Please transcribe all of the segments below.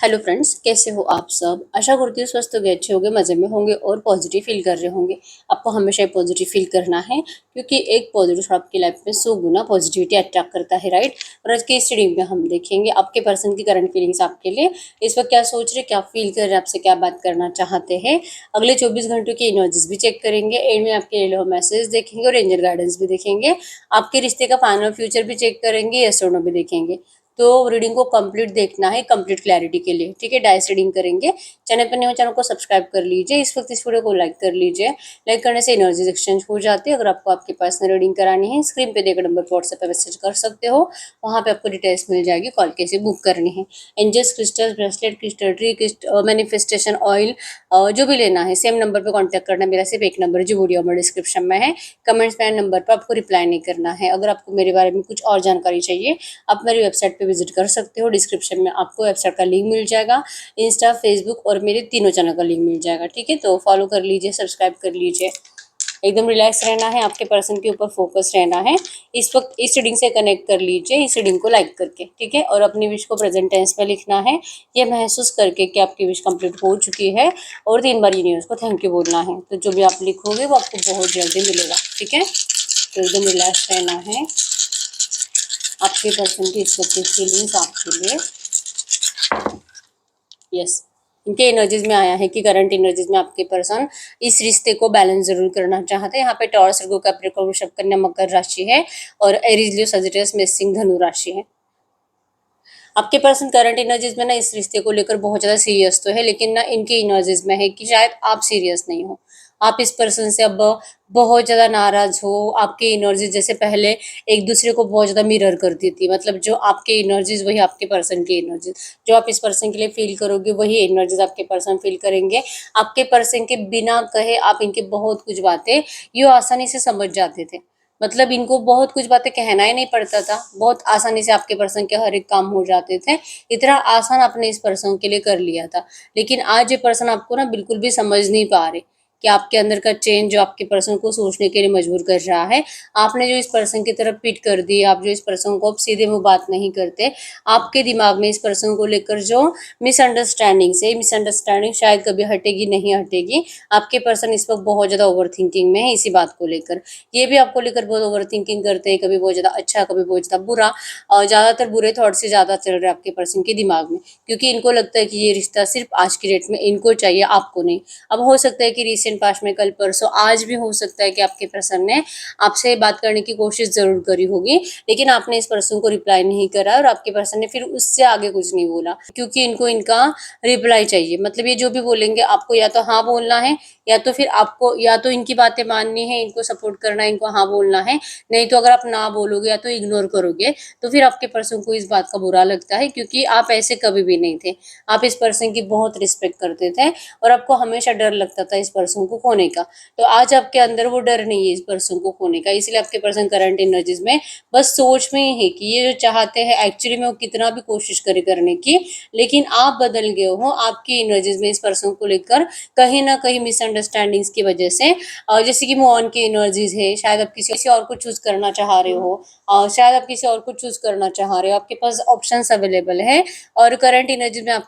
Hello friends, कैसे हो आप सब। आशा करती हूँ स्वस्थ होंगे, अच्छे होंगे, मज़े में होंगे और पॉजिटिव फील कर रहे होंगे। आपको हमेशा ही पॉजिटिव फील करना है, क्योंकि एक पॉजिटिव थॉट आपकी लाइफ में 100 गुना पॉजिटिविटी अट्रैक्ट करता है, राइट। और आज की इस रीडिंग में हम देखेंगे आपके पर्सन की करंट फीलिंग्स आपके लिए इस वक्त क्या सोच रहे, क्या फील कर रहे हैं, आपसे क्या बात करना चाहते हैं। अगले 24 घंटों की एनर्जीज भी चेक करेंगे, एंड में आपके लिए मैसेज देखेंगे और एंजल गाइडेंस भी देखेंगे। आपके रिश्ते का फाइनल फ्यूचर भी चेक करेंगे, यस और नो भी देखेंगे। तो रीडिंग को कंप्लीट देखना है, कंप्लीट क्लैरिटी के लिए, ठीक है। डाइस रीडिंग करेंगे। चैनल पर नहीं हो, चैनल को सब्सक्राइब कर लीजिए। इस वक्त इस वीडियो को लाइक कर लीजिए। लाइक करने से एनर्जी एक्सचेंज हो जाती है। अगर आपको आपकी पर्सनल रीडिंग करानी है, स्क्रीन पे देकर नंबर व्हाट्सएप पे मैसेज कर सकते हो। वहाँ पे आपको डिटेल्स मिल जाएगी, कॉल कैसे बुक करनी है। Angels crystal bracelet crystal tree manifestation oil जो भी लेना है, सेम नंबर पर कॉन्टैक्ट करना। मेरा सिर्फ एक नंबर जो वीडियो में डिस्क्रिप्शन में है, कमेंट्स में नंबर पर आपको रिप्लाई नहीं करना है। अगर आपको मेरे बारे में कुछ और जानकारी चाहिए, आप मेरी वेबसाइट पे विजिट कर सकते हो। डिस्क्रिप्शन में आपको वेबसाइट का लिंक मिल जाएगा, इंस्टा, फेसबुक और मेरे तीनों चैनल का लिंक मिल जाएगा, ठीक है। तो फॉलो कर लीजिए, सब्सक्राइब कर लीजिए। एकदम रिलैक्स रहना है, आपके पर्सन के ऊपर फोकस रहना है। इस वक्त इस रीडिंग से कनेक्ट कर लीजिए, इस रीडिंग को लाइक करके, ठीक है। और अपनी विश को प्रेजेंट टेंस में लिखना है, ये महसूस करके कि आपकी विश कंप्लीट हो चुकी है। और 3 बार यूनिवर्स को थैंक यू बोलना है। तो जो भी आप लिखोगे वो आपको बहुत जल्दी मिलेगा, ठीक है। तो एकदम रिलैक्स रहना है। आपके पर्सन की इस वक्त की फीलिंग्स आपके लिए, यस। इनके एनर्जीज में आया है कि करंट एनर्जीज में आपके पर्सन इस रिश्ते को बैलेंस जरूर करना चाहते हैं। यहाँ पे टॉरस, वर्गो, कैप्रिकॉर्न, वृषभ, कन्या, मकर राशि है और एरीज, लियो, सजिटेरियस, मेष, धनु राशि है। आपके पर्सन करंट एनर्जीज में ना इस रिश्ते को लेकर बहुत ज्यादा सीरियस तो है, लेकिन ना इनके एनर्जीज में है कि शायद आप सीरियस नहीं हो। आप इस पर्सन से अब बहुत ज्यादा नाराज हो। आपके एनर्जीज जैसे पहले एक दूसरे को बहुत ज्यादा मिरर करती थी, मतलब जो आपके एनर्जीज वही आपके पर्सन की एनर्जीज, जो आप इस पर्सन के लिए फील करोगे वही एनर्जीज आपके पर्सन फील करेंगे। आपके पर्सन के बिना कहे आप इनके बहुत कुछ बातें यूँ आसानी से समझ जाते थे। मतलब इनको बहुत कुछ बातें कहना ही नहीं पड़ता था, बहुत आसानी से आपके पर्सन के हर एक काम हो जाते थे। इतना आसान आपने इस पर्सन के लिए कर लिया था। लेकिन आज ये पर्सन आपको ना बिल्कुल भी समझ नहीं पा रहे कि आपके अंदर का चेंज जो आपके पर्सन को सोचने के लिए मजबूर कर रहा है। आपने जो इस पर्सन की तरफ पीट कर दी, आप जो इस पर्सन को अब सीधे मुंह बात नहीं करते, आपके दिमाग में इस पर्सन को लेकर जो मिसअंडरस्टैंडिंग शायद कभी हटेगी नहीं हटेगी। आपके पर्सन इस वक्त बहुत ज्यादा ओवर थिंकिंग में है इसी बात को लेकर। ये भी आपको लेकर बहुत ओवर थिंकिंग करते हैं, कभी बहुत ज्यादा अच्छा, कभी बहुत ज्यादा बुरा। और ज्यादातर बुरे थॉट से ज्यादा चल रहे हैं आपके पर्सन के दिमाग में, क्योंकि इनको लगता है कि ये रिश्ता सिर्फ आज की डेट में इनको चाहिए, आपको नहीं। अब हो सकता है कि रिसेंट पास्ट में, कल परसों, आज भी हो सकता है कि आपके पर्सन ने आपसे बात करने की कोशिश जरूर करी होगी, लेकिन आपने इस पर्सन को रिप्लाई नहीं करा और आपके पर्सन ने फिर उससे आगे कुछ नहीं बोला, क्योंकि इनको इनका रिप्लाई चाहिए। मतलब ये जो भी बोलेंगे आपको या तो हाँ बोलना है, या तो फिर आपको या तो इनकी बातें माननी है, इनको सपोर्ट करना है, इनको हाँ बोलना है। नहीं तो अगर आप ना बोलोगे या तो इग्नोर करोगे, तो फिर आपके पर्सन को इस बात का बुरा लगता है, क्योंकि आप ऐसे कभी भी नहीं थे। आप इस पर्सन की बहुत रिस्पेक्ट करते थे और आपको हमेशा डर लगता था इस पर्सन को खोने का। तो आज आपके अंदर वो डर नहीं है इस पर्सन को खोने का, इसलिए आपके पर्सन करंट एनर्जीज में बस सोच में ही है कि ये जो चाहते हैं एक्चुअली में वो कितना भी कोशिश करे करने की, लेकिन आप बदल गए हो। आपकी एनर्जीज में इस पर्सन को लेकर कहीं ना कहीं मिसअंडरस्टैंडिंग्स की वजह से, जैसे कि मूव ऑन की एनर्जीज है, शायद आप किसी और को चूज करना चाह रहे हो, शायद आप किसी और को चूज करना चाह रहे हो, आपके पास ऑप्शंस अवेलेबल है। और करंट एनर्जीज में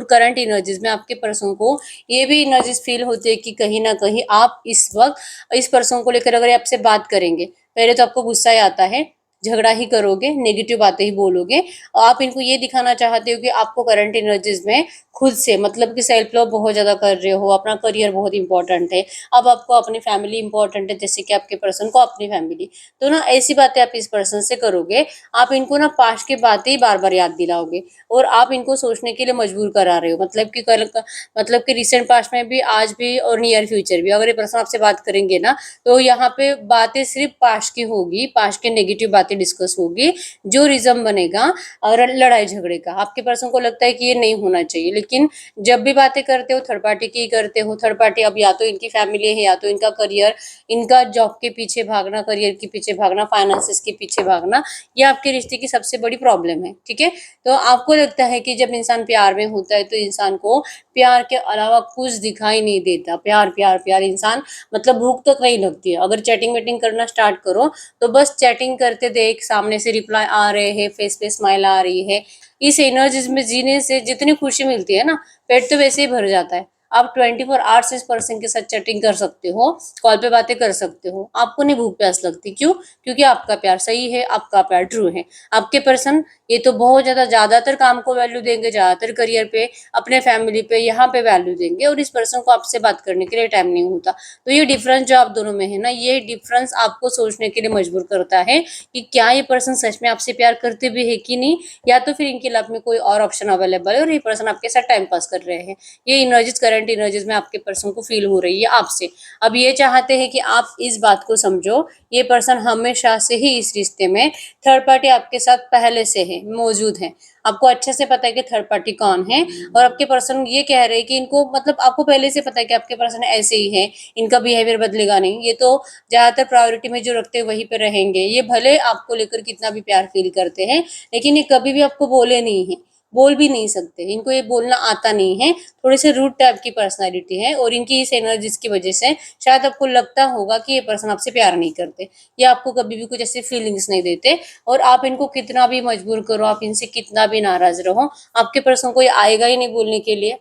करंट एनर्जीज में आपके पर्सन को ये भी एनर्जीज फील होती है कि कहीं ना कहीं आप इस वक्त इस पर्सन को लेकर अगर आपसे बात करेंगे, पहले तो आपको गुस्सा ही आता है, झगड़ा ही करोगे, नेगेटिव बातें ही बोलोगे। और आप इनको ये दिखाना चाहते हो कि आपको करंट एनर्जीज में खुद से, मतलब कि सेल्फ लव बहुत ज्यादा कर रहे हो, अपना करियर बहुत इंपॉर्टेंट है, अब आपको अपनी फैमिली इंपॉर्टेंट है, जैसे कि आपके पर्सन को अपनी फैमिली। तो ना ऐसी बातें आप इस पर्सन से करोगे, आप इनको ना पास्ट की बातें ही बार बार याद दिलाओगे और आप इनको सोचने के लिए मजबूर करा रहे हो। मतलब कि रिसेंट पास्ट में भी, आज भी और नियर फ्यूचर भी अगर ये पर्सन आपसे बात करेंगे ना, तो यहाँ पे बातें सिर्फ पास्ट की होगी, पास्ट के नेगेटिव बातें डिस्कस होगी, जो रिजम बनेगा और लड़ाई झगड़े का। आपके पर्सन को लगता है कि ये नहीं होना चाहिए, लेकिन जब भी बातें करते हो थर्ड पार्टी की करते हो। थर्ड पार्टी अब या तो इनकी फैमिली है, या तो इनका करियर, इनका जॉब के पीछे भागना, करियर के पीछे भागना, फाइनेंसेस के पीछे भागना, ये आपके रिश्ते की सबसे बड़ी प्रॉब्लम है, ठीक है। तो आपको लगता है कि जब इंसान प्यार में होता है तो इंसान को प्यार के अलावा कुछ दिखाई नहीं देता। प्यार प्यार प्यार, इंसान मतलब भूख तक नहीं लगती है। अगर चैटिंग वेटिंग करना स्टार्ट करो तो बस चैटिंग करते देख सामने से रिप्लाई आ रहे हैं, फेस पे स्माइल आ रही है। इस एनर्जीज में जीने से जितनी खुशी मिलती है ना, पेट तो वैसे ही भर जाता है। आप 24 आवर्स इस पर्सन के साथ चैटिंग कर सकते हो, कॉल पे बातें कर सकते हो, आपको नहीं भूख प्यास लगती। क्यों? क्योंकि आपका प्यार सही है, आपका प्यार ट्रू है। आपके पर्सन ये तो बहुत ज्यादातर काम को वैल्यू देंगे, ज्यादातर करियर पे, अपने फैमिली पे, यहाँ पे वैल्यू देंगे, और इस पर्सन को आपसे बात करने के लिए टाइम नहीं होता। तो ये डिफरेंस जो आप दोनों में है ना, ये डिफरेंस आपको सोचने के लिए मजबूर करता है कि क्या ये पर्सन सच में आपसे प्यार करते भी है कि नहीं, या तो फिर इनके लाइफ में कोई और ऑप्शन अवेलेबल है और ये पर्सन आपके साथ टाइम पास कर रहे हैं। ये एनर्जीज, करंट एनर्जीज में आपके पर्सन को फील हो रही है आपसे। अब ये चाहते हैं कि आप इस बात को समझो, ये पर्सन हमेशा से ही इस रिश्ते में थर्ड पार्टी आपके साथ पहले से है, मौजूद है। आपको अच्छे से पता है कि थर्ड पार्टी कौन है, और आपके पर्सन ये कह रहे हैं कि इनको मतलब आपको पहले से पता है कि आपके पर्सन ऐसे ही है, इनका बिहेवियर बदलेगा नहीं, ये तो ज्यादातर प्रायोरिटी में जो रखते हैं वहीं पे रहेंगे। ये भले आपको लेकर कितना भी प्यार फील करते हैं, लेकिन ये कभी भी आपको बोले नहीं है, बोल भी नहीं सकते, इनको ये बोलना आता नहीं है। थोड़े से रूड टाइप की पर्सनालिटी है, और इनकी इस एनर्जीज की वजह से शायद आपको लगता होगा कि ये पर्सन आपसे प्यार नहीं करते, या आपको कभी भी कुछ ऐसी फीलिंग्स नहीं देते। और आप इनको कितना भी मजबूर करो, आप इनसे कितना भी नाराज रहो, आपके पर्सन को ये आएगा ही नहीं बोलने के लिए।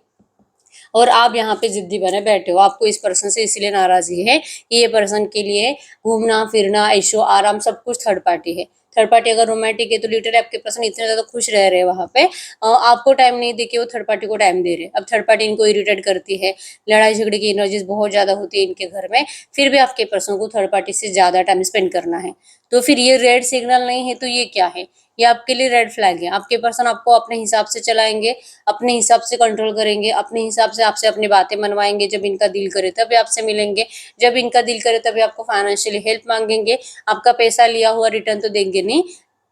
और आप यहाँ पे जिद्दी बने बैठे हो। आपको इस पर्सन से इसलिए नाराजगी है कि ये पर्सन के लिए घूमना फिरना, ऐशो आराम सब कुछ थर्ड पार्टी है। थर्ड पार्टी अगर रोमांटिक है तो लिटरली आपके पर्सन इतने ज्यादा खुश रह रहे हैं वहां पे, आपको टाइम नहीं दे के वो थर्ड पार्टी को टाइम दे रहे। अब थर्ड पार्टी इनको इरिटेट करती है, लड़ाई झगड़े की एनर्जीज बहुत ज्यादा होती है इनके घर में, फिर भी आपके पर्सन को थर्ड पार्टी से ज्यादा टाइम स्पेंड करना है। तो फिर ये रेड सिग्नल नहीं है तो ये क्या है? ये आपके लिए रेड फ्लैग है। आपके पर्सन आपको अपने हिसाब से चलाएंगे, अपने हिसाब से कंट्रोल करेंगे, अपने हिसाब से आपसे अपनी बातें मनवाएंगे। जब इनका दिल करे तभी आपसे मिलेंगे, जब इनका दिल करे तभी आपको फाइनेंशियली हेल्प मांगेंगे। आपका पैसा लिया हुआ रिटर्न तो देंगे नहीं,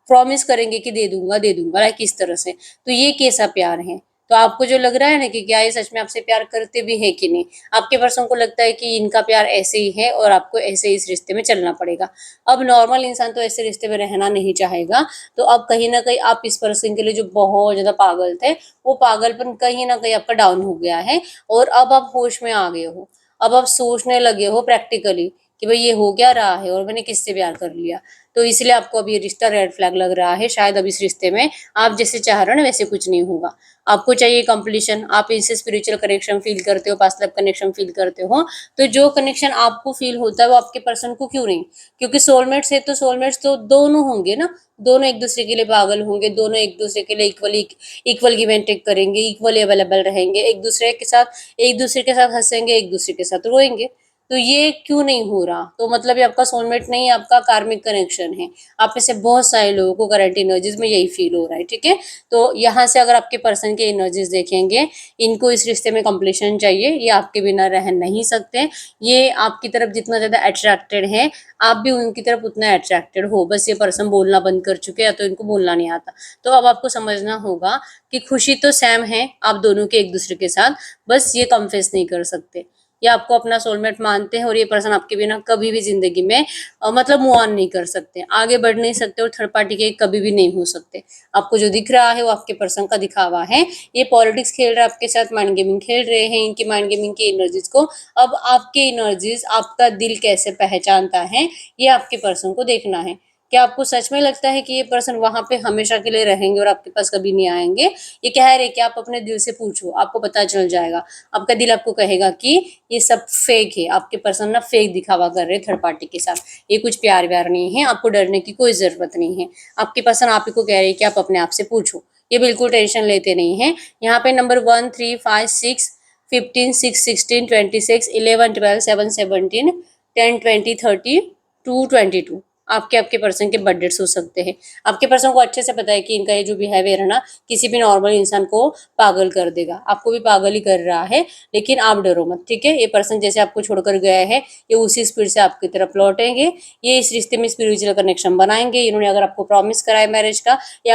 प्रॉमिस करेंगे कि दे दूंगा लाइक इस तरह से। तो ये कैसा प्यार है? तो आपको जो लग रहा है ना कि क्या ये सच में आपसे प्यार करते भी है कि नहीं, आपके पर्सन को लगता है कि इनका प्यार ऐसे ही है और आपको ऐसे ही इस रिश्ते में चलना पड़ेगा। अब नॉर्मल इंसान तो ऐसे रिश्ते में रहना नहीं चाहेगा। तो अब कहीं ना कहीं आप इस पर्सन के लिए जो बहुत ज्यादा पागल थे, वो पागलपन कहीं ना कहीं आपका डाउन हो गया है, और अब आप होश में आ गए हो। अब आप सोचने लगे हो प्रैक्टिकली कि भाई ये हो क्या रहा है और मैंने किससे प्यार कर लिया। तो इसलिए आपको अब ये रिश्ता रेड फ्लैग लग रहा है। शायद अब इस रिश्ते में आप जैसे चाह रहे हो ना वैसे कुछ नहीं होगा। आपको चाहिए कंप्लीशन, आप इनसे स्पिरिचुअल कनेक्शन फील करते हो, पास्ट लाइफ कनेक्शन फील करते हो। तो जो कनेक्शन आपको फील होता है वो आपके पर्सन को क्यों नहीं? क्योंकि सोलमेट्स है तो सोलमेट्स तो दोनों होंगे ना, दोनों एक दूसरे के लिए पागल होंगे, दोनों एक दूसरे के लिए equally equal give and take करेंगे, इक्वली अवेलेबल रहेंगे, एक दूसरे के साथ हंसेंगे, एक दूसरे के साथ रोएंगे। तो ये क्यों नहीं हो रहा? तो मतलब ये आपका सोलमेट नहीं, आपका कार्मिक कनेक्शन है। आप में से बहुत सारे लोगों को करंट एनर्जीज में यही फील हो रहा है, ठीक है। तो यहाँ से अगर आपके पर्सन के एनर्जीज देखेंगे, इनको इस रिश्ते में कंप्लीशन चाहिए, ये आपके बिना रह नहीं सकते। ये आपकी तरफ जितना ज्यादा अट्रैक्टेड है, आप भी उनकी तरफ उतना अट्रैक्टेड हो। बस ये पर्सन बोलना बंद कर चुके हैं, या तो इनको बोलना नहीं आता। तो अब आपको समझना होगा कि खुशी तो सेम है आप दोनों के एक दूसरे के साथ, बस ये कन्फेस नहीं कर सकते। ये आपको अपना सोलमेट मानते हैं, और ये पर्सन आपके बिना कभी भी जिंदगी में मतलब मूव ऑन नहीं कर सकते, आगे बढ़ नहीं सकते, और थर्ड पार्टी के कभी भी नहीं हो सकते। आपको जो दिख रहा है वो आपके पर्सन का दिखावा है। ये पॉलिटिक्स खेल रहे हैं आपके साथ, माइंड गेमिंग खेल रहे हैं, इनकी माइंड गेमिंग की एनर्जीज को अब आपके एनर्जीज, आपका दिल कैसे पहचानता है, ये आपके पर्सन को देखना है। क्या आपको सच में लगता है कि ये पर्सन वहां पे हमेशा के लिए रहेंगे और आपके पास कभी नहीं आएंगे? ये कह रहे कि आप अपने दिल से पूछो, आपको पता चल जाएगा। आपका दिल आपको कहेगा कि ये सब फेक है, आपके पर्सन ना फेक दिखावा कर रहे हैं थर्ड पार्टी के साथ। ये कुछ प्यार व्यार नहीं है, आपको डरने की कोई जरूरत नहीं है। आपके पर्सन आप ही को कह रहे हैं कि आप अपने आप से पूछो, ये बिल्कुल टेंशन लेते नहीं है। यहाँ पे नंबर 1 3 5 6 15 6 16 26 11 12 7 17 10 20 30 2 22 आपके आपके पर्सन के बर्थ डेट्स हो सकते हैं। आपके पर्सन को अच्छे से पता है कि इनका ये जो बिहेवियर है ना, किसी भी नॉर्मल इंसान को पागल कर देगा, आपको भी पागल ही कर रहा है। लेकिन आप डरो मत, ठीक है। ये पर्सन जैसे आपको छोड़कर गया है, ये उसी स्पीड से आपकी तरफ लौटेंगे। ये इस रिश्ते में स्पिरिचुअल कनेक्शन बनाएंगे। इन्होंने अगर आपको प्रॉमिस करा है मैरिज का, ये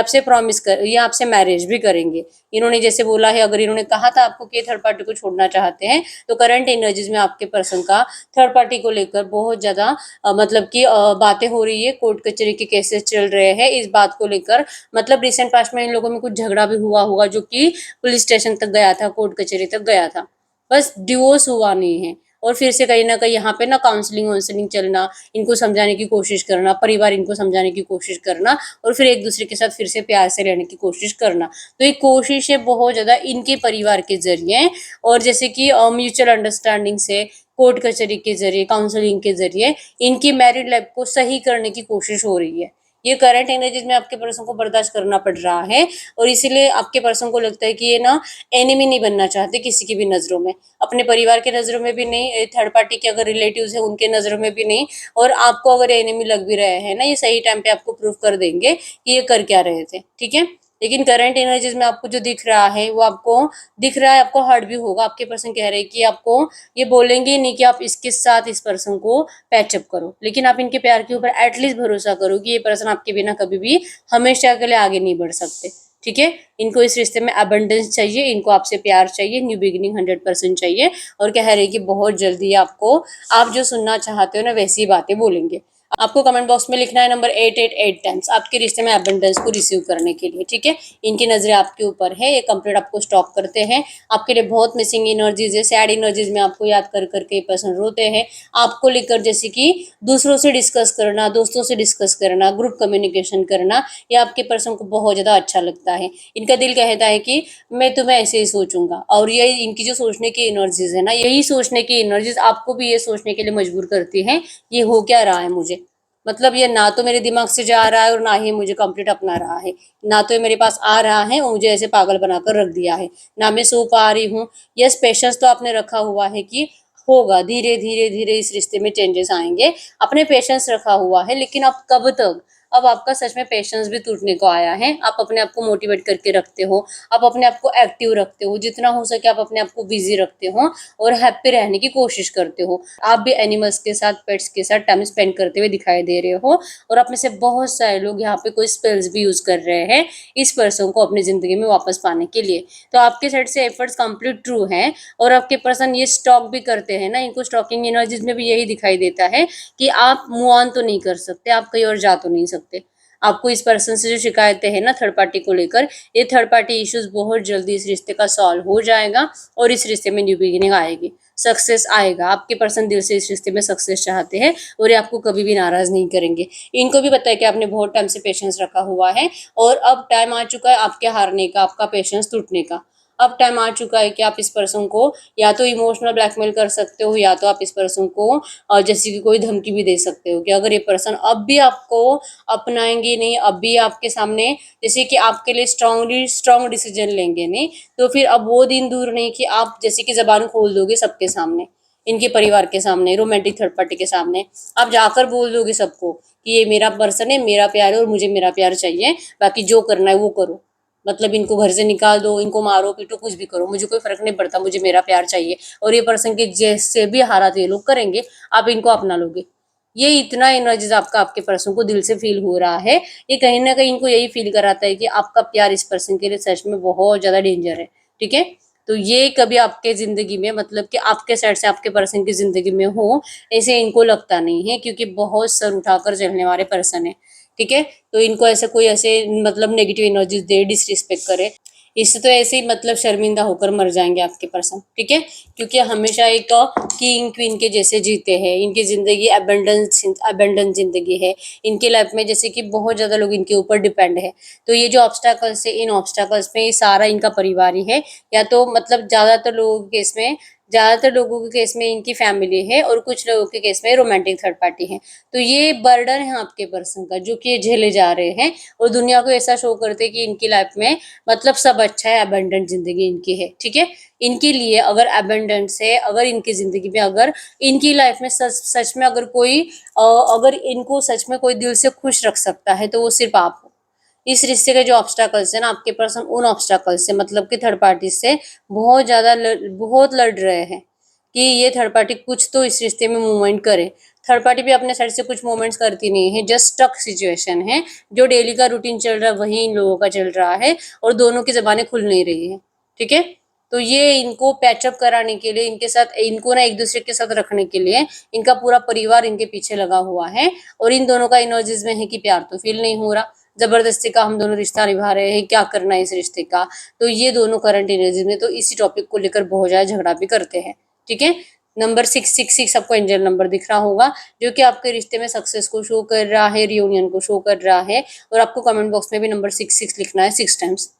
आपसे मैरिज भी करेंगे। इन्होंने जैसे बोला है, अगर इन्होंने कहा था आपको कि थर्ड पार्टी को छोड़ना चाहते हैं, तो करंट एनर्जीज में आपके पर्सन का थर्ड पार्टी को लेकर बहुत ज्यादा मतलब कि बातें हो रही है, कोर्ट कचहरी के केसेस चल रहे हैं इस बात को लेकर। मतलब रिसेंट पास्ट में इन लोगों में कुछ झगड़ा भी हुआ होगा जो कि पुलिस स्टेशन तक गया था, कोर्ट कचहरी तक गया था, बस डिवोर्स हुआ नहीं है। और फिर से कहीं ना कहीं यहाँ पे ना काउंसलिंग वाउंसलिंग चलना, इनको समझाने की कोशिश करना, परिवार इनको समझाने की कोशिश करना, और फिर एक दूसरे के साथ फिर से प्यार से रहने की कोशिश करना। तो ये कोशिश है बहुत ज्यादा इनके परिवार के जरिए, और जैसे कि म्यूचुअल अंडरस्टैंडिंग से, कोर्ट कचहरी के जरिए, काउंसलिंग के जरिए इनकी मैरिड लाइफ को सही करने की कोशिश हो रही है। ये करंट एनर्जीज में आपके पर्सन को बर्दाश्त करना पड़ रहा है, और इसीलिए आपके पर्सन को लगता है कि ये ना एनिमी नहीं बनना चाहते किसी की भी नजरों में, अपने परिवार के नजरों में भी नहीं, थर्ड पार्टी के अगर रिलेटिव्स है उनके नजरों में भी नहीं, और आपको अगर एनिमी लग भी रहे हैं ना, ये सही टाइम पे आपको प्रूव कर देंगे कि ये कर क्या रहे थे, ठीक है। लेकिन करंट एनर्जीज में आपको जो दिख रहा है वो आपको दिख रहा है, आपको हर्ट भी होगा। आपके पर्सन कह रहे हैं कि आपको ये बोलेंगे नहीं कि आप इसके साथ इस पर्सन को पैचअप करो, लेकिन आप इनके प्यार के ऊपर एटलीस्ट भरोसा करो कि ये पर्सन आपके बिना कभी भी हमेशा के लिए आगे नहीं बढ़ सकते, ठीक है। इनको इस रिश्ते में अबंडेंस चाहिए, इनको आपसे प्यार चाहिए, न्यू बिगिनिंग 100% चाहिए, और कह रहे हैं कि बहुत जल्दी आपको, आप जो सुनना चाहते हो ना वैसी बातें बोलेंगे। आपको कमेंट बॉक्स में लिखना है नंबर 888 टाइम्स आपके रिश्ते में अबंडेंस को रिसीव करने के लिए, ठीक है। इनकी नजरें आपके ऊपर है, ये कंप्लीट आपको स्टॉप करते हैं, आपके लिए बहुत मिसिंग एनर्जीज है, सैड एनर्जीज में आपको याद कर करके पर्सन रोते हैं आपको लेकर। जैसे कि दूसरों से डिस्कस करना, दोस्तों से डिस्कस करना, ग्रुप कम्युनिकेशन करना, ये आपके पर्सन को बहुत ज्यादा अच्छा लगता है। इनका दिल कहता है कि मैं तुम्हें ऐसे ही सोचूंगा, और ये इनकी जो सोचने की एनर्जीज है ना, यही सोचने की एनर्जीज आपको भी ये सोचने के लिए मजबूर करती है ये हो क्या रहा है मुझे। मतलब ये ना तो मेरे दिमाग से जा रहा है और ना ही मुझे कंप्लीट अपना रहा है, ना तो ये मेरे पास आ रहा है और मुझे ऐसे पागल बनाकर रख दिया है, ना मैं सो पा रही हूँ। यस, पेशेंस तो आपने रखा हुआ है कि होगा, धीरे धीरे धीरे इस रिश्ते में चेंजेस आएंगे, अपने पेशेंस रखा हुआ है, लेकिन अब कब तक। अब आपका सच में पेशेंस भी टूटने को आया है। आप अपने आप को मोटिवेट करके रखते हो, आप अपने आप को एक्टिव रखते हो, जितना हो सके आप अपने आप को बिजी रखते हो और हैप्पी रहने की कोशिश करते हो। आप भी एनिमल्स के साथ, पेट्स के साथ टाइम स्पेंड करते हुए दिखाई दे रहे हो, और आप में से बहुत सारे लोग यहाँ पे कोई स्पेल्स भी यूज कर रहे हैं इस पर्सन को अपनी जिंदगी में वापस पाने के लिए। तो आपके साइड से एफर्ट्स कंप्लीट ट्रू हैं, और आपके पर्सन ये स्टॉक भी करते हैं ना, इनको स्टॉकिंग एनर्जीज में भी यही दिखाई देता है कि आप मूव ऑन तो नहीं कर सकते, आप कहीं और जा तो नहीं सकते। आपको इस पर्सन से जो शिकायतें हैं ना थर्ड पार्टी को लेकर, ये थर्ड पार्टी इश्यूज बहुत जल्दी इस रिश्ते का सॉल्व हो जाएगा, और इस रिश्ते में न्यू बिगिनिंग आएगी, सक्सेस आएगा। आपके पर्सन दिल से इस रिश्ते में सक्सेस चाहते हैं, और ये आपको कभी भी नाराज नहीं करेंगे। इनको भी पता है कि आपने बहुत टाइम से पेशेंस रखा हुआ है, और अब टाइम आ चुका है आपके हारने का, आपका पेशेंस टूटने का। अब टाइम आ चुका है कि आप इस पर्सन को या तो इमोशनल ब्लैकमेल कर सकते हो, या तो आप इस पर्सन को जैसे कि कोई धमकी भी दे सकते हो कि अगर ये पर्सन अब भी आपको अपनाएंगे नहीं, अब भी आपके सामने जैसे कि आपके लिए स्ट्रांग डिसीजन लेंगे नहीं, तो फिर अब वो दिन दूर नहीं कि आप जैसे कि जबान खोल दोगे सबके सामने, इनके परिवार के सामने, रोमांटिक थर्ड पार्टी के सामने आप जाकर बोल दोगे सबको कि ये मेरा पर्सन है, मेरा प्यार है, और मुझे मेरा प्यार चाहिए, बाकी जो करना है वो करो। मतलब इनको घर से निकाल दो, इनको मारो पीटो, कुछ भी करो, मुझे कोई फर्क नहीं पड़ता, मुझे मेरा प्यार चाहिए। और ये पर्सन के जैसे भी हालात ये लोग करेंगे, आप इनको अपना लोगे। ये इतना एनर्जीज आपका आपके पर्सन को दिल से फील हो रहा है, ये कहीं ना कहीं इनको यही फील कराता है कि आपका प्यार इस पर्सन के लिए सच में बहुत ज्यादा डेंजर है, ठीक है। तो ये कभी आपके जिंदगी में, मतलब कि आपके साइड से आपके पर्सन की जिंदगी में हो, ऐसे इनको लगता नहीं है, क्योंकि बहुत सर उठाकर चलने वाले पर्सन है, ठीक है। तो इनको ऐसे कोई ऐसे मतलब नेगेटिव एनर्जीज दे, डिसरिस्पेक्ट करे, इससे तो ऐसे ही मतलब शर्मिंदा होकर मर जाएंगे आपके पर्सन, ठीक है। क्योंकि हमेशा एक किंग क्वीन के जैसे जीते हैं, इनकी जिंदगी अबेंडेंस जिंदगी है इनकी लाइफ में, जैसे कि बहुत ज्यादा लोग इनके ऊपर डिपेंड है। तो ये जो ऑब्स्टैकल्स है, इन ऑब्स्टैकल्स में ये सारा इनका परिवार ही है, या तो मतलब ज्यादातर लोगों के केस में इनकी फैमिली है, और कुछ लोगों के केस में रोमांटिक थर्ड पार्टी है। तो ये बर्डन है आपके पर्सन का जो कि ये झेले जा रहे हैं, और दुनिया को ऐसा शो करते हैं कि इनकी लाइफ में मतलब सब अच्छा है, अबंडेंट जिंदगी इनकी है, ठीक है। इनके लिए अगर अबंडेंस है, अगर इनकी जिंदगी में, अगर इनकी लाइफ में सच सच में अगर कोई अगर इनको सच में कोई दिल से खुश रख सकता है तो वो सिर्फ आप हो। इस रिश्ते के जो ऑब्स्टैकल्स है ना, आपके पर्सन उन ऑब्स्टैकल्स से, मतलब कि थर्ड पार्टी से बहुत लड़ रहे हैं कि ये थर्ड पार्टी कुछ तो इस रिश्ते में मूवमेंट करे। थर्ड पार्टी भी अपने साइड से कुछ मूवमेंट्स करती नहीं है, जस्ट स्टक सिचुएशन है, जो डेली का रूटीन चल रहा है वही इन लोगों का चल रहा है, और दोनों की जबानें खुल नहीं रही है, ठीक है। तो ये इनको पैचअप कराने के लिए, इनके साथ इनको ना एक दूसरे के साथ रखने के लिए इनका पूरा परिवार इनके पीछे लगा हुआ है। और इन दोनों का एनर्जीज में है कि प्यार तो फील नहीं हो रहा, जबरदस्ती का हम दोनों रिश्ता निभा रहे हैं, क्या करना है इस रिश्ते का। तो ये दोनों करंट एनर्जी में तो इसी टॉपिक को लेकर बहुत ज्यादा झगड़ा भी करते हैं। ठीक है, नंबर 666 आपको एंजल नंबर दिख रहा होगा, जो कि आपके रिश्ते में सक्सेस को शो कर रहा है, रियूनियन को शो कर रहा है। और आपको कमेंट बॉक्स में भी नंबर 66 लिखना है 6 टाइम्स।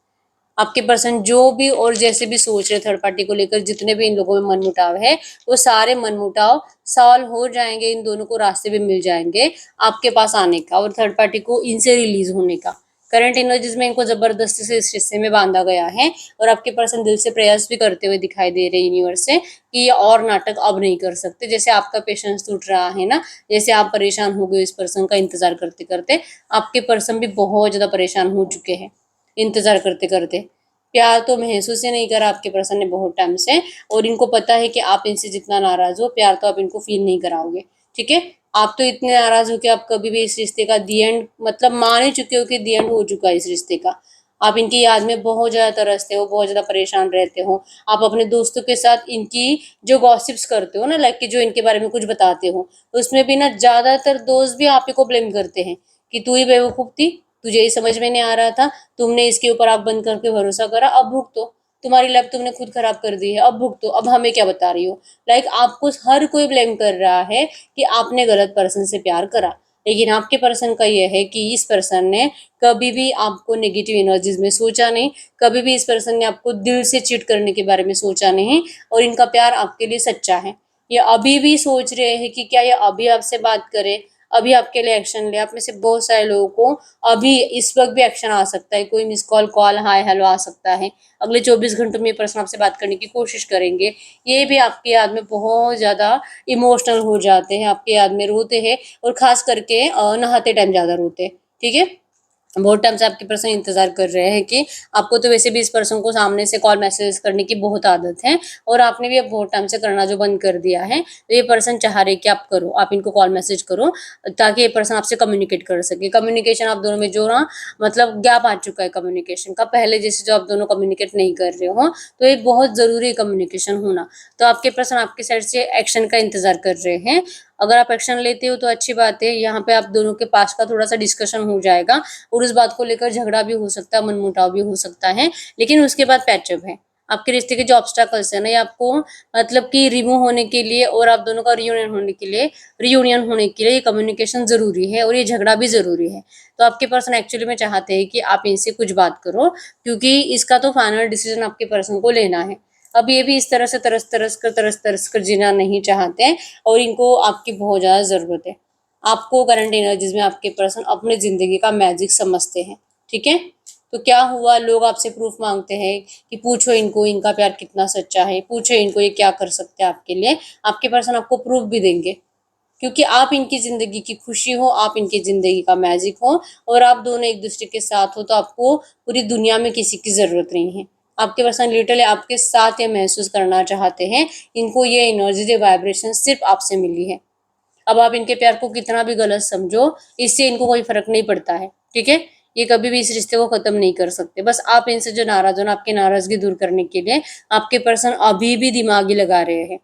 आपके पर्सन जो भी और जैसे भी सोच रहे थर्ड पार्टी को लेकर, जितने भी इन लोगों में मनमुटाव है, वो सारे मनमुटाव सॉल्व हो जाएंगे, इन दोनों को रास्ते भी मिल जाएंगे आपके पास आने का और थर्ड पार्टी को इनसे रिलीज होने का। करंट एनर्जीज में इनको जबरदस्ती से इस रिश्ते में बांधा गया है और आपके पर्सन दिल से प्रयास भी करते हुए दिखाई दे रहे यूनिवर्स से कि ये और नाटक अब नहीं कर सकते। जैसे आपका पेशेंस टूट रहा है ना, जैसे आप परेशान हो गए इस पर्सन का इंतजार करते करते, आपके पर्सन भी बहुत ज्यादा परेशान हो चुके हैं इंतजार करते करते। प्यार तो महसूस ही नहीं करा आपके पर्सन ने बहुत टाइम से, और इनको पता है कि आप इनसे जितना नाराज हो, प्यार तो आप इनको फील नहीं कराओगे। ठीक है, आप तो इतने नाराज हो कि आप कभी भी इस रिश्ते का दी एंड मतलब मान ही चुके हो कि दी एंड हो चुका है इस रिश्ते का। आप इनकी याद में बहुत ज्यादा तरसते हो, बहुत ज्यादा परेशान रहते हो। आप अपने दोस्तों के साथ इनकी जो गॉसिप्स करते हो ना, लाइक कि जो इनके बारे में कुछ बताते हो, उसमें भी ना ज्यादातर दोस्त भी आप ही को ब्लेम करते हैं कि तू ही बेवकूफ थी, तुझे ही समझ में नहीं आ रहा था, तुमने इसके ऊपर आंख बंद करके भरोसा करा, अब भुगतो, तुम्हारी लाइफ तुमने खुद खराब कर दी है, अब भुगतो, अब हमें क्या बता रही हो। लाइक आपको हर कोई ब्लेम कर रहा है कि आपने गलत पर्सन से प्यार करा। लेकिन आपके पर्सन का यह है कि इस पर्सन ने कभी भी आपको नेगेटिव एनर्जीज में सोचा नहीं, कभी भी इस पर्सन ने आपको दिल से चीट करने के बारे में सोचा नहीं, और इनका प्यार आपके लिए सच्चा है। ये अभी भी सोच रहे हैं कि क्या ये अभी आपसे बात करे, अभी आपके लिए एक्शन ले। आप में से बहुत सारे लोगों को अभी इस वक्त भी एक्शन आ सकता है, कोई miss call, call, hi hello आ सकता है। अगले 24 घंटों में ये पर्सन आपसे बात करने की कोशिश करेंगे। ये भी आपकी याद में बहुत ज्यादा इमोशनल हो जाते हैं, आपके याद में रोते हैं, और खास करके नहाते टाइम ज्यादा रोते हैं। ठीक है, बहुत टाइम से आपके पर्सन इंतजार कर रहे हैं कि आपको तो वैसे भी इस पर्सन को सामने से कॉल मैसेज करने की बहुत आदत है, और आपने भी अब बहुत टाइम से करना जो बंद कर दिया है। तो ये पर्सन चाह रहे कि आप करो, आप इनको कॉल मैसेज करो, ताकि ये पर्सन आपसे कम्युनिकेट कर सके। कम्युनिकेशन आप दोनों में जो ना मतलब गैप आ चुका है कम्युनिकेशन का, पहले जैसे जो आप दोनों कम्युनिकेट नहीं कर रहे हो, तो एक बहुत जरूरी कम्युनिकेशन होना। तो आपके पर्सन आपके साइड से एक्शन का इंतजार कर रहे हैं। अगर आप एक्शन लेते हो तो अच्छी बात है, यहाँ पे आप दोनों के पास का थोड़ा सा डिस्कशन हो जाएगा, और उस बात को लेकर झगड़ा भी हो सकता है, मनमुटाव भी हो सकता है, लेकिन उसके बाद पैचअप है। आपके रिश्ते के जो ऑब्स्टैकल्स है ना, ये आपको मतलब कि रिमूव होने के लिए और आप दोनों का रियूनियन होने के लिए ये कम्युनिकेशन जरूरी है, और ये झगड़ा भी जरूरी है। तो आपके पर्सन एक्चुअली में चाहते हैं कि आप इनसे कुछ बात करो, क्योंकि इसका तो फाइनल डिसीजन आपके पर्सन को लेना है। अब ये भी इस तरह से तरस तरस कर जीना नहीं चाहते हैं, और इनको आपकी बहुत ज्यादा जरूरत है। आपको करंट एनर्जीज में आपके पर्सन अपने जिंदगी का मैजिक समझते हैं। ठीक है, तो क्या हुआ, लोग आपसे प्रूफ मांगते हैं कि पूछो इनको इनका प्यार कितना सच्चा है, पूछो इनको ये क्या कर सकते हैं आपके लिए। आपके पर्सन आपको प्रूफ भी देंगे, क्योंकि आप इनकी जिंदगी की खुशी हो, आप इनकी जिंदगी का मैजिक हो, और आप दोनों एक दूसरे के साथ हो, तो आपको पूरी दुनिया में किसी की जरूरत नहीं है। आपके पर्सन लिटरली आपके साथ ये महसूस करना चाहते हैं, इनको ये एनर्जी, ये वाइब्रेशन सिर्फ आपसे मिली है। अब आप इनके प्यार को कितना भी गलत समझो, इससे इनको कोई फर्क नहीं पड़ता है। ठीक है, ये कभी भी इस रिश्ते को खत्म नहीं कर सकते। बस आप इनसे जो नाराज हो ना, आपकी नाराजगी दूर करने के लिए आपके पर्सन अभी भी दिमागी लगा रहे हैं,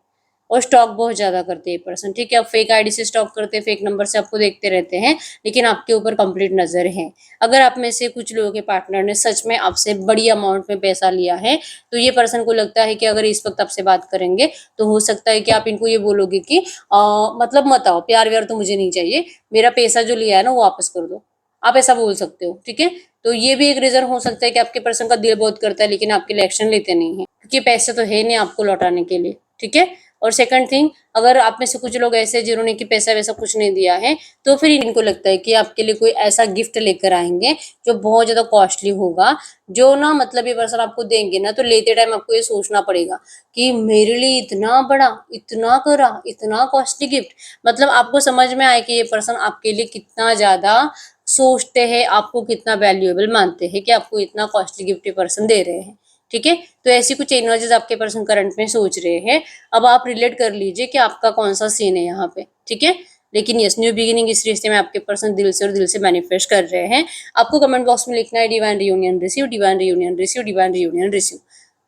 और स्टॉक बहुत ज्यादा करते हैं पर्सन। ठीक है, अब फेक आईडी से स्टॉक करते हैं, फेक नंबर से आपको देखते रहते हैं, लेकिन आपके ऊपर कंप्लीट नजर है। अगर आप में से कुछ लोगों के पार्टनर ने सच में आपसे बड़ी अमाउंट में पैसा लिया है, तो ये पर्सन को लगता है कि अगर इस वक्त आपसे बात करेंगे तो हो सकता है कि आप इनको ये बोलोगे कि मतलब मत आओ, प्यार व्यार तो मुझे नहीं चाहिए, मेरा पैसा जो लिया है ना वो वापस कर दो। आप ऐसा बोल सकते हो। ठीक है, तो ये भी एक रीजन हो सकता है कि आपके पर्सन का दिल बहुत करता है, लेकिन आपके लिए एक्शन लेते नहीं है, क्योंकि पैसे तो है नहीं आपको लौटाने के लिए। ठीक है, और सेकंड थिंग, अगर आप में से कुछ लोग ऐसे जिन्होंने कि पैसा वैसा कुछ नहीं दिया है, तो फिर इनको लगता है कि आपके लिए कोई ऐसा गिफ्ट लेकर आएंगे जो बहुत ज्यादा कॉस्टली होगा, जो ना मतलब ये पर्सन आपको देंगे ना, तो लेते टाइम आपको ये सोचना पड़ेगा कि मेरे लिए इतना बड़ा, इतना करा, इतना कॉस्टली गिफ्ट। मतलब आपको समझ में आए कि ये पर्सन आपके लिए कितना ज्यादा सोचते हैं, आपको कितना वैल्यूएबल मानते हैं कि आपको इतना कॉस्टली गिफ्ट ये पर्सन दे रहे हैं। ठीक है, तो ऐसी कुछ एनर्जीज आपके पर्सन करंट में सोच रहे हैं। अब आप रिलेट कर लीजिए कि आपका कौन सा सीन है यहाँ पे। ठीक है, लेकिन यस, न्यू बिगिनिंग इस रिश्ते में आपके पर्सन दिल से और दिल से मैनिफेस्ट कर रहे हैं। आपको कमेंट बॉक्स में लिखना है divine reunion receive, divine reunion receive, divine reunion receive.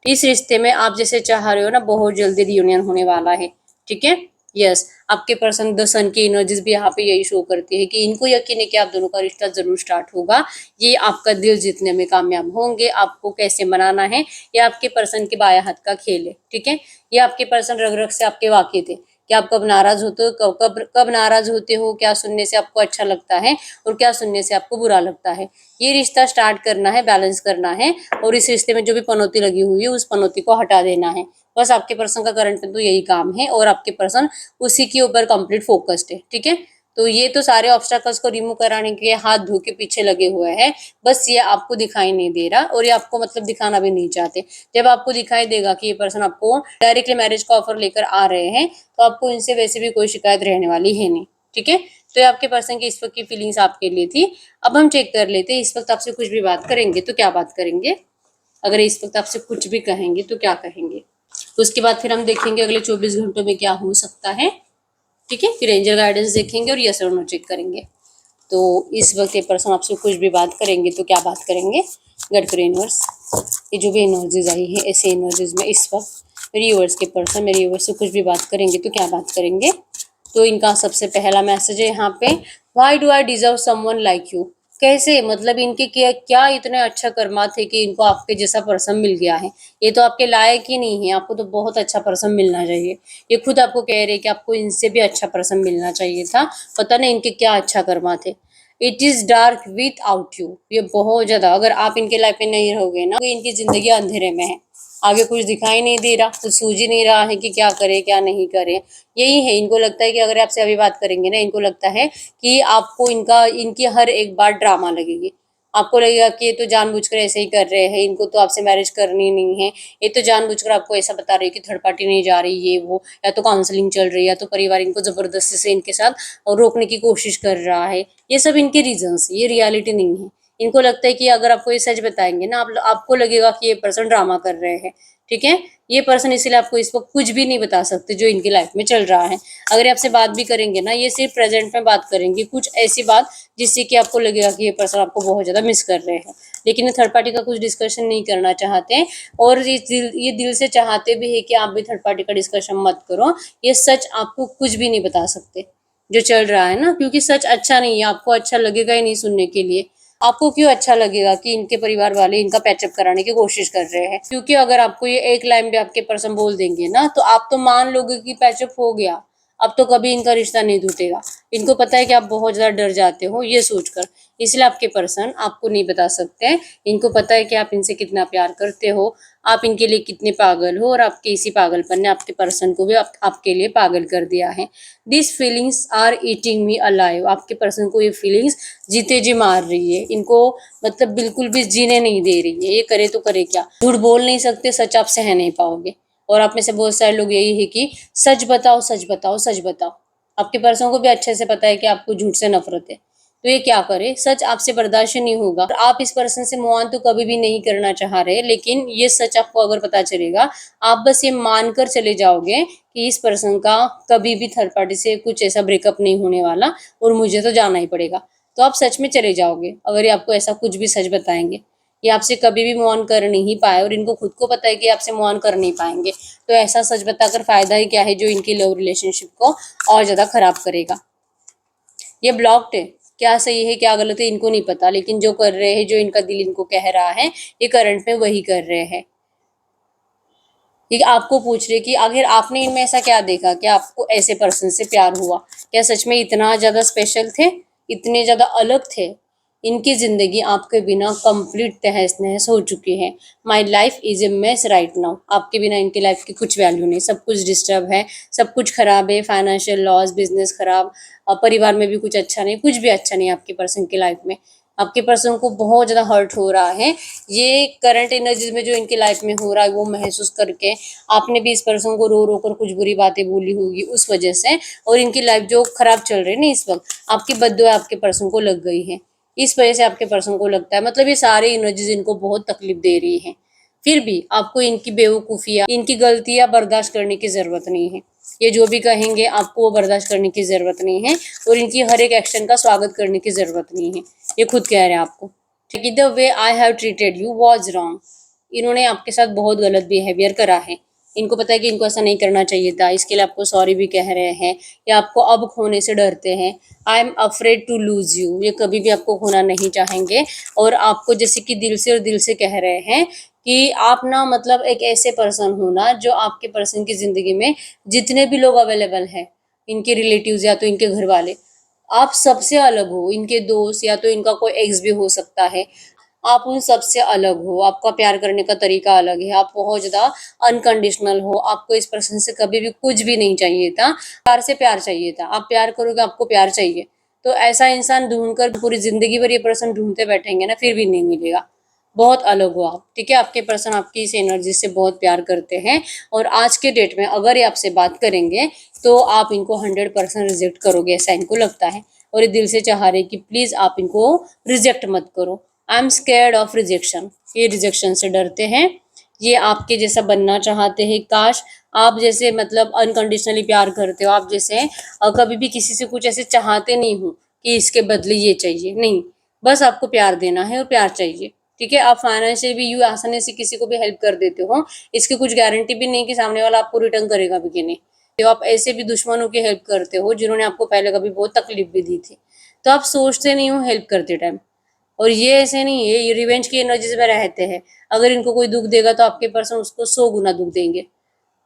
इस रिश्ते में आप जैसे चाह रहे हो ना, बहुत जल्दी रियूनियन होने वाला है, ठीक है। यस, आपके पर्सन द सन की एनर्जीज भी यहाँ पे यही शो करती है कि इनको यकीन है कि आप दोनों का रिश्ता जरूर स्टार्ट होगा। ये आपका दिल जीतने में कामयाब होंगे। आपको कैसे मनाना है, ये आपके पर्सन के बाया हाथ का खेल है, ठीक है। ये आपके पर्सन रग रग से आपके वाकिफ है कि आप कब नाराज होते हो, कब कब कब नाराज होते हो, क्या सुनने से आपको अच्छा लगता है और क्या सुनने से आपको बुरा लगता है। ये रिश्ता स्टार्ट करना है, बैलेंस करना है, और इस रिश्ते में जो भी पनौती लगी हुई है उस पनौती को हटा देना है। बस आपके पर्सन का करंट में तो यही काम है, और आपके पर्सन उसी के ऊपर कंप्लीट फोकस्ड है, ठीक है। तो ये तो सारे ऑब्स्टैकल्स को रिमूव कराने के हाथ धो के पीछे लगे हुए हैं। बस ये आपको दिखाई नहीं दे रहा, और ये आपको मतलब दिखाना भी नहीं चाहते। जब आपको दिखाई देगा कि ये पर्सन आपको डायरेक्टली मैरिज का ऑफर लेकर आ रहे हैं, तो आपको इनसे वैसे भी कोई शिकायत रहने वाली है नहीं, ठीक है। तो ये आपके पर्सन की इस वक्त की फीलिंग्स आपके लिए थी। अब हम चेक कर लेते हैं, इस वक्त आपसे कुछ भी बात करेंगे तो क्या बात करेंगे। अगर इस वक्त आपसे कुछ भी कहेंगे तो क्या कहेंगे, तो उसके बाद फिर हम देखेंगे अगले 24 घंटों में क्या हो सकता है, ठीक है। फिर एंजल गाइडेंस देखेंगे और यस और नो चेक करेंगे। तो इस वक्त ये पर्सन आपसे कुछ भी बात करेंगे तो क्या बात करेंगे। गड फॉर यूनिवर्स, ये जो भी एनर्जीज आई है, ऐसे एनर्जीज में इस वक्त मेरी यूनिवर्स के पर्सन मेरे यूनिवर्स से कुछ भी बात करेंगे तो क्या बात करेंगे। तो इनका सबसे पहला मैसेज है यहाँ पे, why do I deserve someone like you. कैसे, मतलब इनके क्या क्या इतने अच्छा कर्मा थे कि इनको आपके जैसा पर्सन मिल गया है। ये तो आपके लायक ही नहीं है, आपको तो बहुत अच्छा पर्सन मिलना चाहिए। ये खुद आपको कह रहे हैं कि आपको इनसे भी अच्छा पर्सन मिलना चाहिए था। पता नहीं इनके क्या अच्छा कर्मा थे। It is dark with out you, ये बहुत ज्यादा, अगर आप इनके लाइफ में नहीं रहोगे ना, तो इनकी जिंदगी अंधेरे में है। आगे कुछ दिखाई नहीं दे रहा, कुछ सूझ ही नहीं रहा है कि क्या करे क्या नहीं करे। यही है, इनको लगता है कि अगर आपसे अभी बात करेंगे ना, इनको लगता है कि आपको इनका इनकी हर एक बात ड्रामा लगेगी। आपको लगेगा कि ये तो जानबूझकर ऐसे ही कर रहे हैं, इनको तो आपसे मैरिज करनी नहीं है। ये तो जानबूझकर आपको ऐसा बता रहे हैं कि थर्ड पार्टी नहीं जा रही, ये वो, या तो काउंसलिंग चल रही है, या तो परिवार इनको जबरदस्ती से इनके साथ रोकने की कोशिश कर रहा है। ये सब इनके रीजंस, ये रियलिटी नहीं है। इनको लगता है कि अगर आपको ये सच बताएंगे ना, आपको लगेगा कि ये पर्सन ड्रामा कर रहे हैं, ठीक है। ये पर्सन इसीलिए आपको इस वक्त कुछ भी नहीं बता सकते जो इनकी लाइफ में चल रहा है। अगर ये आपसे बात भी करेंगे ना, ये सिर्फ प्रेजेंट में बात करेंगे, कुछ ऐसी बात जिससे कि आपको लगेगा कि ये पर्सन आपको बहुत ज्यादा मिस कर रहे हैं। लेकिन ये थर्ड पार्टी का कुछ डिस्कशन नहीं करना चाहते, और ये दिल से चाहते भी है कि आप भी थर्ड पार्टी का डिस्कशन मत करो। ये सच आपको कुछ भी नहीं बता सकते जो चल रहा है ना, क्योंकि सच अच्छा नहीं है, आपको अच्छा लगेगा ही नहीं सुनने के लिए। आपको क्यों अच्छा लगेगा कि इनके परिवार वाले इनका पैचअप कराने की कोशिश कर रहे हैं, क्योंकि अगर आपको ये एक लाइन भी आपके पर्सन बोल देंगे ना, तो आप तो मान लोगे कि पैचअप हो गया, अब तो कभी इनका रिश्ता नहीं टूटेगा। इनको पता है कि आप बहुत ज्यादा डर जाते हो ये सोचकर, इसलिए आपके पर्सन आपको नहीं बता सकते। इनको पता है कि आप इनसे कितना प्यार करते हो, आप इनके लिए कितने पागल हो, और आपके इसी पागलपन ने आपके पर्सन को भी आपके लिए पागल कर दिया है। This feelings are eating me alive, आपके पर्सन को ये फीलिंग्स जीते जी मार रही है। इनको मतलब बिल्कुल भी जीने नहीं दे रही है। ये करे तो करे क्या, झूठ बोल नहीं सकते, सच आप सह नहीं पाओगे। और आप में से बहुत सारे लोग यही है कि सच बताओ सच बताओ सच बताओ। आपके पर्सन को भी अच्छे से पता है कि आपको झूठ से नफरत है, तो ये क्या करे, सच आपसे बर्दाश्त नहीं होगा। आप इस पर्सन से मूव ऑन तो कभी भी नहीं करना चाह रहे, लेकिन ये सच आपको अगर पता चलेगा, आप बस ये मानकर चले जाओगे कि इस पर्सन का कभी भी थर्ड पार्टी से कुछ ऐसा ब्रेकअप नहीं होने वाला, और मुझे तो जाना ही पड़ेगा। तो आप सच में चले जाओगे अगर ये आपको ऐसा कुछ भी सच बताएंगे। ये आपसे कभी भी मूव ऑन कर नहीं पाए, और इनको खुद को पता है कि आपसे मूव ऑन कर नहीं पाएंगे, तो ऐसा सच बताकर फायदा ही क्या है जो इनकी लव रिलेशनशिप को और ज्यादा खराब करेगा। ये ब्लॉक्ड है, क्या सही है क्या गलत है इनको नहीं पता, लेकिन जो कर रहे हैं, जो इनका दिल इनको कह रहा है, ये करंट में वही कर रहे हैं। ये आपको पूछ रहे कि आखिर आपने इनमें ऐसा क्या देखा कि आपको ऐसे पर्सन से प्यार हुआ, क्या सच में इतना ज्यादा स्पेशल थे, इतने ज्यादा अलग थे। इनकी जिंदगी आपके बिना कंप्लीट तहस नहस हो चुकी है। My life is a mess right now, आपके बिना इनकी लाइफ की कुछ वैल्यू नहीं, सब कुछ डिस्टर्ब है, सब कुछ खराब है, फाइनेंशियल लॉस, बिजनेस खराब, परिवार में भी कुछ अच्छा नहीं, कुछ भी अच्छा नहीं आपके पर्सन की लाइफ में। आपके पर्सन को बहुत ज्यादा हर्ट हो रहा है। ये करंट एनर्जीज में जो इनकी लाइफ में हो रहा है वो महसूस करके आपने भी इस पर्सन को रो रो कर कुछ बुरी बातें बोली होगी उस वजह से, और इनकी लाइफ जो खराब चल रही है ना इस वक्त, आपकी बद्दुआ आपके पर्सन को लग गई है। इस वजह से आपके पर्सन को लगता है, मतलब ये सारी एनर्जीज इनको बहुत तकलीफ दे रही है। फिर भी आपको इनकी बेवकूफियां, इनकी गलतियां बर्दाश्त करने की जरूरत नहीं है। ये जो भी कहेंगे आपको वो बर्दाश्त करने की जरूरत नहीं है, और इनकी हर एक एक्शन का स्वागत करने की जरूरत नहीं है। ये खुद कह रहे हैं आपको, ठीक है। The way I have treated you was wrong, इन्होंने आपके साथ बहुत गलत बिहेवियर करा है, इनको पता है कि इनको ऐसा नहीं करना चाहिए था, इसके लिए आपको सॉरी भी कह रहे हैं या आपको अब खोने से डरते हैं। I am afraid to lose you, ये कभी भी आपको खोना नहीं चाहेंगे और आपको जैसे कि दिल से और दिल से कह रहे हैं कि आप ना मतलब एक ऐसे पर्सन हो ना जो आपके पर्सन की ज़िंदगी में जितने भी लोग अवेलेबल हैं, इनके रिलेटिव्स या तो इनके घर वाले, आप सबसे अलग हो, इनके दोस्त या तो इनका कोई एक्स भी हो सकता है, आप उन सबसे अलग हो, आपका प्यार करने का तरीका अलग है, आप बहुत ज़्यादा अनकंडीशनल हो, आपको इस पर्सन से कभी भी कुछ भी नहीं चाहिए था, प्यार से प्यार चाहिए था, आप प्यार करोगे आपको प्यार चाहिए, तो ऐसा इंसान ढूंढकर पूरी ज़िंदगी भर ये पर्सन ढूंढते बैठेंगे ना, फिर भी नहीं मिलेगा। बहुत अलग हो आप, ठीक है? आपके पर्सन आपकी इस एनर्जी से बहुत प्यार करते हैं और आज के डेट में अगर ये आपसे बात करेंगे तो आप इनको 100% रिजेक्ट करोगे, ऐसा इनको लगता है और ये दिल से चाह रहे कि प्लीज़ आप इनको रिजेक्ट मत करो। I am scared of rejection, ये रिजेक्शन से डरते हैं, ये आपके जैसा बनना चाहते हैं। काश आप जैसे मतलब अनकंडीशनली प्यार करते हो, आप जैसे कभी भी किसी से कुछ ऐसे चाहते नहीं हो कि इसके बदले ये चाहिए, नहीं, बस आपको प्यार देना है और प्यार चाहिए, ठीक है? आप फाइनेंशियली भी यूँ आसानी से किसी को भी हेल्प कर देते हो, इसकी कुछ गारंटी भी नहीं कि सामने वाला आपको रिटर्न करेगा भी कि नहीं। तो आप ऐसे भी दुश्मनों की हेल्प करते हो जिन्होंने आपको पहले कभी बहुत तकलीफ भी दी थी, तो आप सोचते नहीं हो हेल्प करते टाइम। और ये ऐसे नहीं है, ये रिवेंज की एनर्जीज में रहते हैं, अगर इनको कोई दुख देगा तो आपके पर्सन उसको 100 गुना दुख देंगे,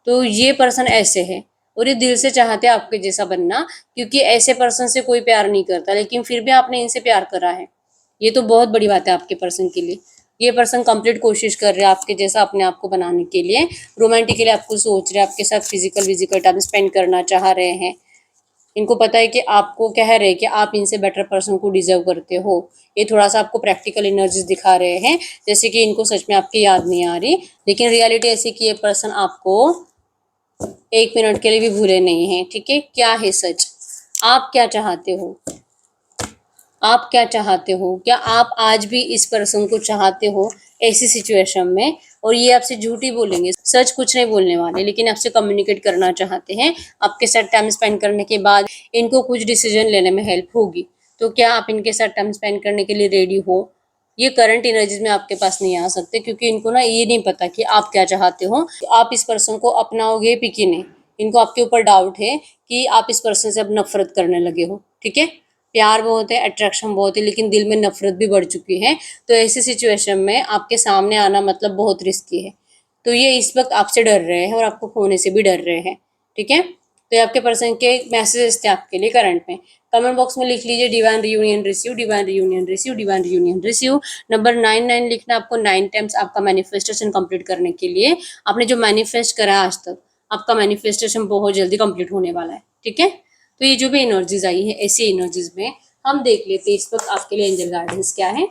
तो ये पर्सन ऐसे है और ये दिल से चाहते हैं आपके जैसा बनना, क्योंकि ऐसे पर्सन से कोई प्यार नहीं करता लेकिन फिर भी आपने इनसे प्यार करा है, ये तो बहुत बड़ी बात है आपके पर्सन के लिए। ये पर्सन कंप्लीट कोशिश कर रहे हैं आपके जैसा अपने आप को बनाने के लिए, रोमांटिकली आपको सोच रहे हैं, आपके साथ फिजिकल टाइम स्पेंड करना चाह रहे हैं, इनको पता है कि आपको कह रहे हैं कि आप इनसे बेटर पर्सन को डिजर्व करते हो। ये थोड़ा सा आपको प्रैक्टिकल एनर्जीज दिखा रहे हैं, जैसे कि इनको सच में आपकी याद नहीं आ रही, लेकिन रियलिटी ऐसी कि ये पर्सन आपको 1 मिनट के लिए भी भूले नहीं है, ठीक है? क्या है सच, आप क्या चाहते हो, आप क्या चाहते हो, क्या आप आज भी इस पर्सन को चाहते हो ऐसी सिचुएशन में? और ये आपसे झूठ ही बोलेंगे, सच कुछ नहीं बोलने वाले, लेकिन आपसे कम्युनिकेट करना चाहते हैं, आपके साथ टाइम स्पेंड करने के बाद इनको कुछ डिसीजन लेने में हेल्प होगी, तो क्या आप इनके साथ टाइम स्पेंड करने के लिए रेडी हो? ये करंट एनर्जीज में आपके पास नहीं आ सकते, क्योंकि इनको ना ये नहीं पता कि आप क्या चाहते हो, आप इस पर्सन को अपनाओगे भी कि नहीं, इनको आपके ऊपर डाउट है कि आप इस पर्सन से अब नफरत करने लगे हो, ठीक है? प्यार बहुत है, अट्रैक्शन बहुत है, लेकिन दिल में नफरत भी बढ़ चुकी है, तो ऐसी सिचुएशन में आपके सामने आना मतलब बहुत रिस्की है, तो ये इस वक्त आपसे डर रहे हैं और आपको खोने से भी डर रहे हैं, ठीक है? तो ये आपके पर्सन के मैसेजेस थे आपके लिए करंट में। कमेंट बॉक्स में लिख लीजिए divine reunion receive, divine reunion receive, divine reunion receive. Number 99 लिखना आपको 9 टाइम्स आपका मैनिफेस्टेशन कंप्लीट करने के लिए। आपने जो मैनिफेस्ट करा आज तक, आपका मैनिफेस्टेशन बहुत जल्दी कंप्लीट होने वाला है, ठीक है? तो ये जो भी एनर्जीज आई है, ऐसी एनर्जीज में हम देख लेते हैं इस वक्त आपके लिए एंजल गाइडेंस क्या है,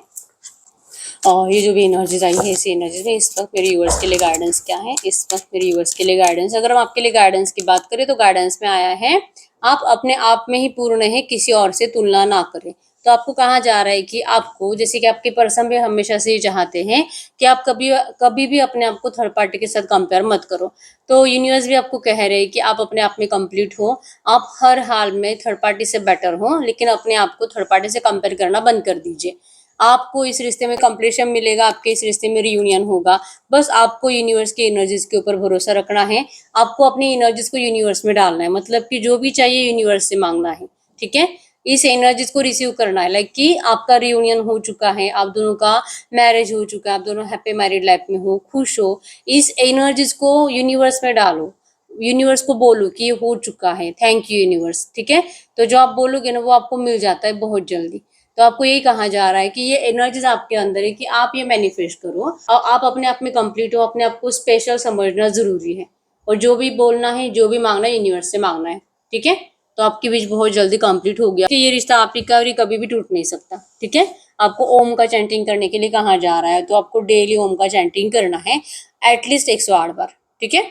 और ये जो भी एनर्जीज आई है ऐसी एनर्जीज में इस वक्त मेरे यूवर्स के लिए गाइडेंस क्या है, इस वक्त मेरे यूवर्स के लिए गाइडेंस, अगर हम आपके लिए गाइडेंस की बात करें तो गाइडेंस में आया है आप अपने आप में ही पूर्ण है, किसी और से तुलना ना करें। तो आपको कहा जा रहा है कि आपको, जैसे कि आपके पर्सन भी हमेशा से ये चाहते हैं कि आप कभी कभी भी अपने आप को थर्ड पार्टी के साथ कंपेयर मत करो, तो यूनिवर्स भी आपको कह रहे हैं कि आप अपने आप में कंप्लीट हो, आप हर हाल में थर्ड पार्टी से बेटर हो, लेकिन अपने आप को थर्ड पार्टी से कंपेयर करना बंद कर दीजिए। आपको इस रिश्ते में कंप्लीशन मिलेगा, आपके इस रिश्ते में रियूनियन होगा, बस आपको यूनिवर्स की एनर्जीज के ऊपर भरोसा रखना है, आपको अपनी एनर्जीज को यूनिवर्स में डालना है, मतलब कि जो भी चाहिए यूनिवर्स से मांगना है, ठीक है? इस एनर्जीज को रिसीव करना है, लाइक कि आपका रियूनियन हो चुका है, आप दोनों का मैरिज हो चुका है, आप दोनों हैप्पी मैरिड लाइफ में हो, खुश हो, इस एनर्जीज को यूनिवर्स में डालो, यूनिवर्स को बोलो कि ये हो चुका है, थैंक यू यूनिवर्स, ठीक है? तो जो आप बोलोगे ना वो आपको मिल जाता है बहुत जल्दी। तो आपको यही कहा जा रहा है कि ये एनर्जीज आपके अंदर है कि आप ये मैनिफेस्ट करो और आप अपने आप में कंप्लीट हो, अपने आप को स्पेशल समझना जरूरी है, और जो भी बोलना है, जो भी मांगना है, यूनिवर्स से मांगना है, ठीक है? तो आपकी विश बहुत जल्दी कंप्लीट हो गया कि ये रिश्ता आपकी का और ये कभी भी टूट नहीं सकता, ठीक है? आपको ओम का चैंटिंग करने के लिए कहा जा रहा है, तो आपको डेली ओम का चैंटिंग करना है एटलीस्ट 108 बार, ठीक है?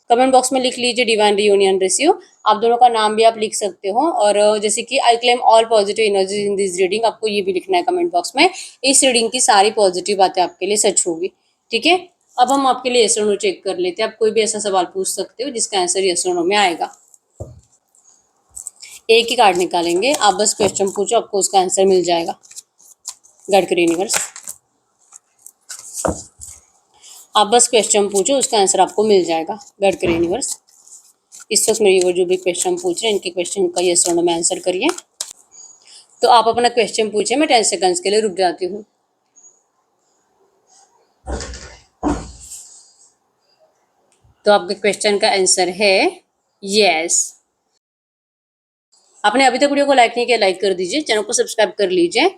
कमेंट बॉक्स में लिख लीजिए डिवाइन रियूनियन रिसीव, आप दोनों का नाम भी आप लिख सकते हो, और जैसे कि I claim all positive energy in this reading, आपको ये भी लिखना है कमेंट बॉक्स में, इस रीडिंग की सारी पॉजिटिव बातें आपके लिए सच होगी, ठीक है? अब हम आपके लिए यस और नो चेक कर लेते हैं, आप कोई भी ऐसा सवाल पूछ सकते हो जिसका आंसर यस और नो में आएगा। एक ही कार्ड निकालेंगे, आप बस क्वेश्चन पूछो, आपको उसका आंसर मिल जाएगा। गाइड करिए यूनिवर्स। आप बस क्वेश्चन पूछो, उसका आंसर आपको मिल जाएगा। गॉड के यूनिवर्स, इस वक्त मेरी वो जो भी क्वेश्चन पूछ रहे हैं इनके क्वेश्चन का यस और नो में आंसर करिए। तो आप अपना क्वेश्चन पूछे, मैं 10 सेकंड्स के लिए रुक जाती हूँ। तो आपके क्वेश्चन का आंसर है यस। आपने अभी तक वीडियो को लाइक नहीं किया, लाइक कर दीजिए, चैनल को सब्सक्राइब कर लीजिए।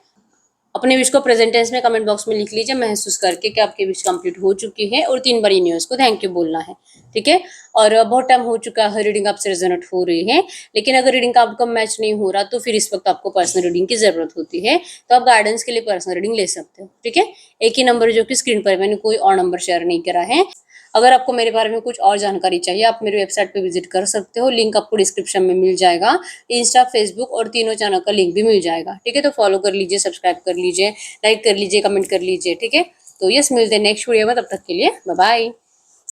अपने विश को प्रेजेंट टेंस में कमेंट बॉक्स में लिख लीजिए, महसूस करके कि आपकी विश कंप्लीट हो चुकी है, और 3 बार यूनिवर्स को थैंक यू बोलना है, ठीक है। और बहुत टाइम हो चुका है, रीडिंग आपसे रेजोनेट हो रही है, लेकिन अगर रीडिंग का आउटकम मैच नहीं हो रहा तो फिर इस वक्त आपको पर्सनल रीडिंग की जरूरत होती है। तो आप गाइडेंस के लिए पर्सनल रीडिंग ले सकते हो, ठीक है। एक ही नंबर जो कि स्क्रीन पर, मैंने कोई और नंबर शेयर नहीं करा है। अगर आपको मेरे बारे में कुछ और जानकारी चाहिए, आप मेरी वेबसाइट पे विजिट कर सकते हो, लिंक आपको डिस्क्रिप्शन में मिल जाएगा। इंस्टा, फेसबुक और तीनों चैनल का लिंक भी मिल जाएगा, ठीक है। तो फॉलो कर लीजिए, सब्सक्राइब कर लीजिए, लाइक कर लीजिए, कमेंट कर लीजिए, ठीक है। तो यस, मिलते हैं नेक्स्ट वीडियो में, तब तक के लिए बाय बाय।